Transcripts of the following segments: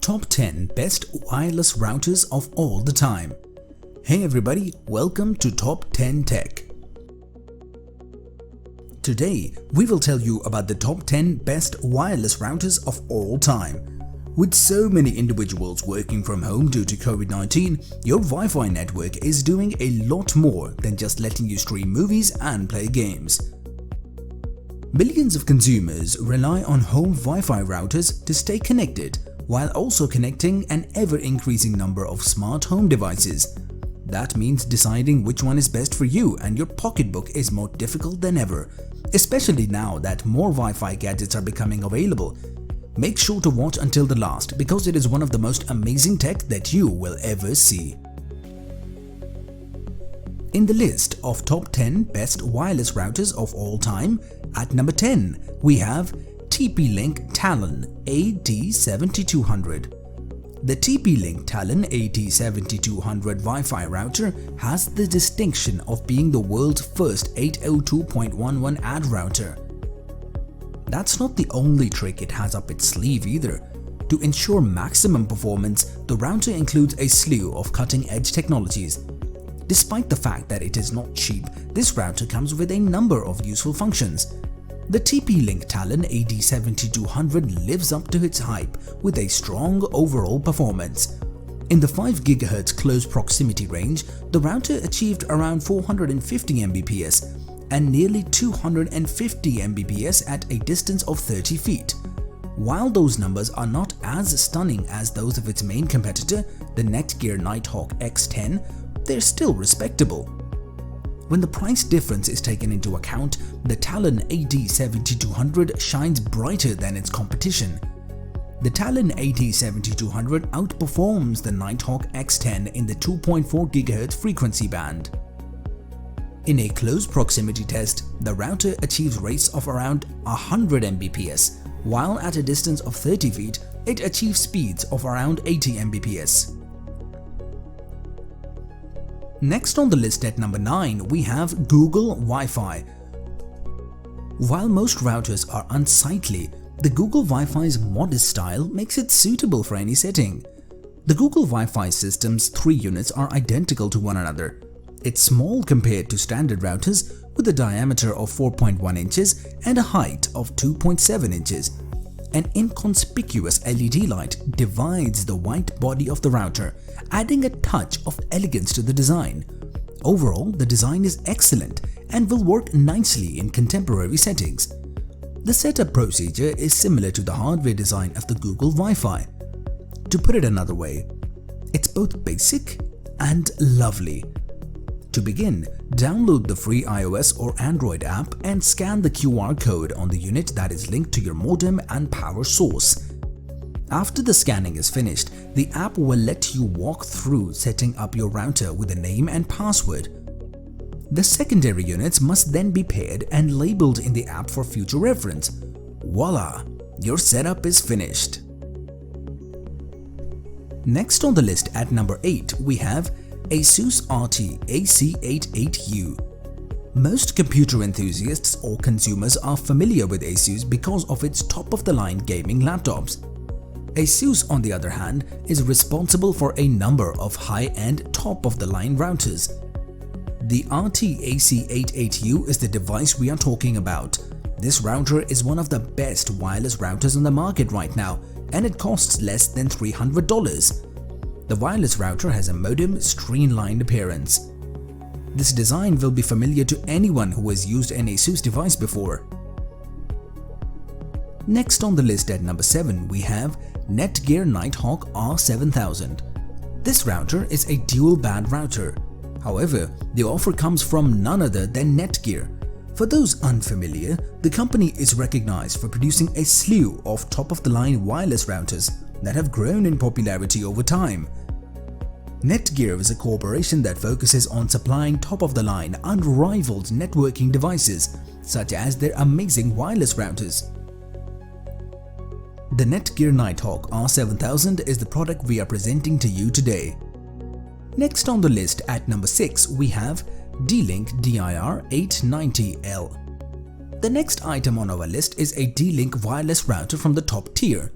Top 10 Best Wireless Routers of All the Time. Hey everybody, welcome to Top 10 Tech. Today, we will tell you about the top 10 best wireless routers of all time. With so many individuals working from home due to COVID-19, your Wi-Fi network is doing a lot more than just letting you stream movies and play games. Millions of consumers rely on home Wi-Fi routers to stay connected while also connecting an ever-increasing number of smart home devices. That means deciding which one is best for you and your pocketbook is more difficult than ever, especially now that more Wi-Fi gadgets are becoming available. Make sure to watch until the last because it is one of the most amazing tech that you will ever see. In the list of top 10 best wireless routers of all time, at number 10 we have TP-Link Talon AT7200. The TP-Link Talon AT7200 Wi-Fi router has the distinction of being the world's first 802.11 ad router. That's not the only trick it has up its sleeve either. To ensure maximum performance, the router includes a slew of cutting-edge technologies. Despite the fact that it is not cheap, this router comes with a number of useful functions. The TP-Link Talon AT7200 lives up to its hype with a strong overall performance. In the 5 GHz close proximity range, the router achieved around 450 Mbps and nearly 250 Mbps at a distance of 30 feet. While those numbers are not as stunning as those of its main competitor, the NETGEAR Nighthawk X10, they're still respectable. When the price difference is taken into account, the Talon AT7200 shines brighter than its competition. The Talon AT7200 outperforms the Nighthawk X10 in the 2.4 GHz frequency band. In a close proximity test, the router achieves rates of around 100 Mbps, while at a distance of 30 feet, it achieves speeds of around 80 Mbps. Next on the list at number 9, we have Google Wi-Fi. While most routers are unsightly, the Google Wi-Fi's modest style makes it suitable for any setting. The Google Wi-Fi system's 3 units are identical to one another. It's small compared to standard routers with a diameter of 4.1 inches and a height of 2.7 inches. An inconspicuous LED light divides the white body of the router, adding a touch of elegance to the design. Overall, the design is excellent and will work nicely in contemporary settings. The setup procedure is similar to the hardware design of the Google Wi-Fi. To put it another way, it's both basic and lovely. To begin, download the free iOS or Android app and scan the QR code on the unit that is linked to your modem and power source. After the scanning is finished, the app will let you walk through setting up your router with a name and password. The secondary units must then be paired and labeled in the app for future reference. Voila! Your setup is finished. Next on the list at number 8, we have Asus RT-AC88U. Most computer enthusiasts or consumers are familiar with Asus because of its top-of-the-line gaming laptops. Asus, on the other hand, is responsible for a number of high-end top-of-the-line routers. The RT-AC88U is the device we are talking about. This router is one of the best wireless routers on the market right now, and it costs less than $300. The wireless router has a modern, streamlined appearance. This design will be familiar to anyone who has used an Asus device before. Next on the list at number 7, we have NETGEAR Nighthawk R7000. This router is a dual-band router. However, the offer comes from none other than NETGEAR. For those unfamiliar, the company is recognized for producing a slew of top-of-the-line wireless routers that have grown in popularity over time. NETGEAR is a corporation that focuses on supplying top-of-the-line, unrivaled networking devices, such as their amazing wireless routers. The NETGEAR Nighthawk R7000 is the product we are presenting to you today. Next on the list at number 6, we have D-Link DIR890L. The next item on our list is a D-Link wireless router from the top tier.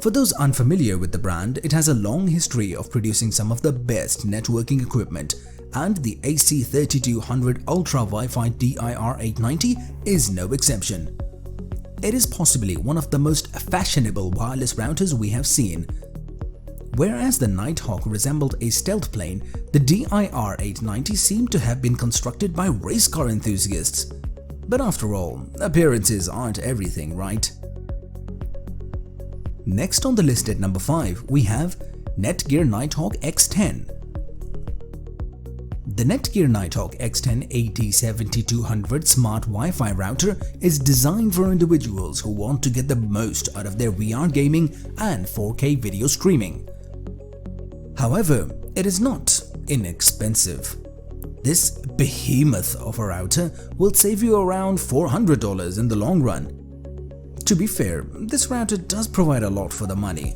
For those unfamiliar with the brand, it has a long history of producing some of the best networking equipment, and the AC3200 Ultra Wi-Fi DIR890 is no exception. It is possibly one of the most fashionable wireless routers we have seen. Whereas the Nighthawk resembled a stealth plane, the DIR890 seemed to have been constructed by race car enthusiasts. But after all, appearances aren't everything, right? Next on the list at number 5, we have NETGEAR Nighthawk X10. The NETGEAR Nighthawk X10 AT7200 smart Wi-Fi router is designed for individuals who want to get the most out of their VR gaming and 4K video streaming. However, it is not inexpensive. This behemoth of a router will save you around $400 in the long run. To be fair, this router does provide a lot for the money.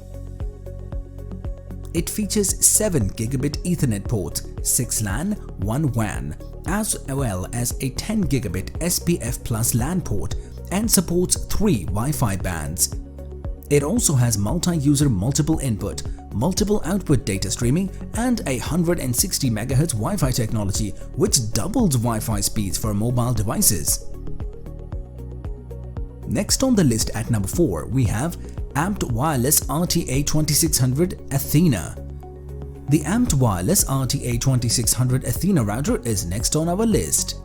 It features 7 gigabit Ethernet port, 6 LAN, 1 WAN, as well as a 10 gigabit SPF plus LAN port and supports 3 Wi-Fi bands. It also has multi-user multiple input, multiple output data streaming and a 160 MHz Wi-Fi technology which doubles Wi-Fi speeds for mobile devices. Next on the list at number 4, we have Amped Wireless RT-A2600 Athena. The Amped Wireless RT-A2600 Athena router is next on our list.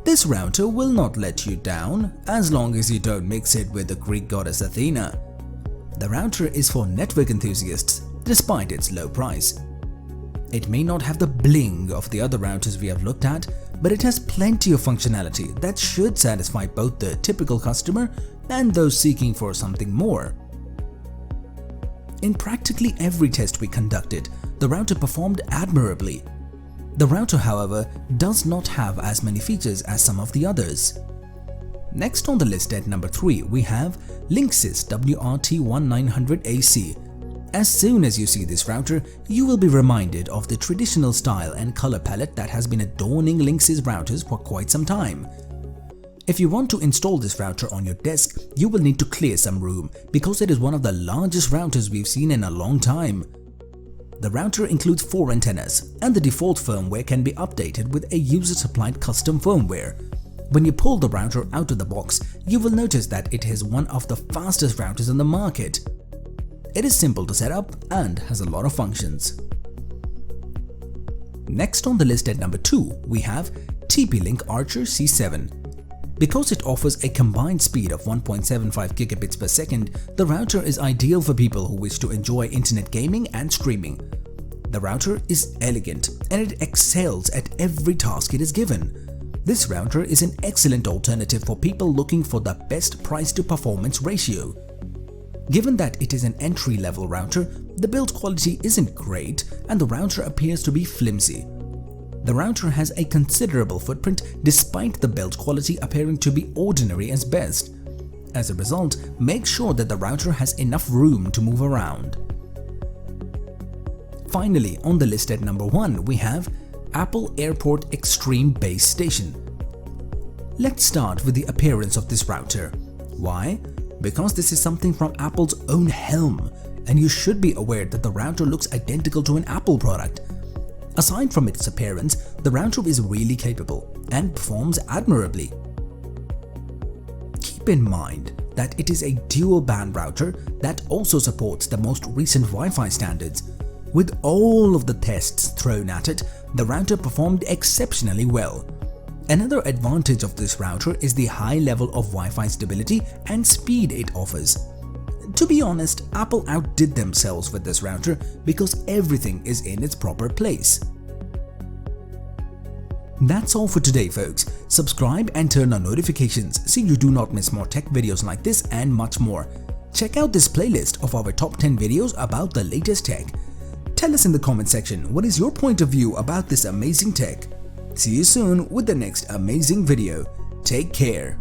This router will not let you down as long as you don't mix it with the Greek goddess Athena. The router is for network enthusiasts despite its low price. It may not have the bling of the other routers we have looked at, but it has plenty of functionality that should satisfy both the typical customer and those seeking for something more. In practically every test we conducted, the router performed admirably. The router, however, does not have as many features as some of the others. Next on the list at number 3, we have Linksys WRT1900 AC. As soon as you see this router, you will be reminded of the traditional style and color palette that has been adorning Linksys routers for quite some time. If you want to install this router on your desk, you will need to clear some room because it is one of the largest routers we've seen in a long time. The router includes 4 antennas, and the default firmware can be updated with a user-supplied custom firmware. When you pull the router out of the box, you will notice that it is one of the fastest routers on the market. It is simple to set up and has a lot of functions. Next on the list at number 2, we have TP-Link Archer C7. Because it offers a combined speed of 1.75 gigabits per second, the router is ideal for people who wish to enjoy internet gaming and streaming. The router is elegant and it excels at every task it is given. This router is an excellent alternative for people looking for the best price to performance ratio. Given that it is an entry-level router, the build quality isn't great and the router appears to be flimsy. The router has a considerable footprint despite the build quality appearing to be ordinary as best. As a result, make sure that the router has enough room to move around. Finally, on the list at number 1, we have Apple Airport Extreme Base Station. Let's start with the appearance of this router. Why? Because this is something from Apple's own helm, and you should be aware that the router looks identical to an Apple product. Aside from its appearance, the router is really capable and performs admirably. Keep in mind that it is a dual-band router that also supports the most recent Wi-Fi standards. With all of the tests thrown at it, the router performed exceptionally well. Another advantage of this router is the high level of Wi-Fi stability and speed it offers. To be honest, Apple outdid themselves with this router because everything is in its proper place. That's all for today, folks. Subscribe and turn on notifications so you do not miss more tech videos like this and much more. Check out this playlist of our top 10 videos about the latest tech. Tell us in the comment section what is your point of view about this amazing tech. See you soon with the next amazing video. Take care.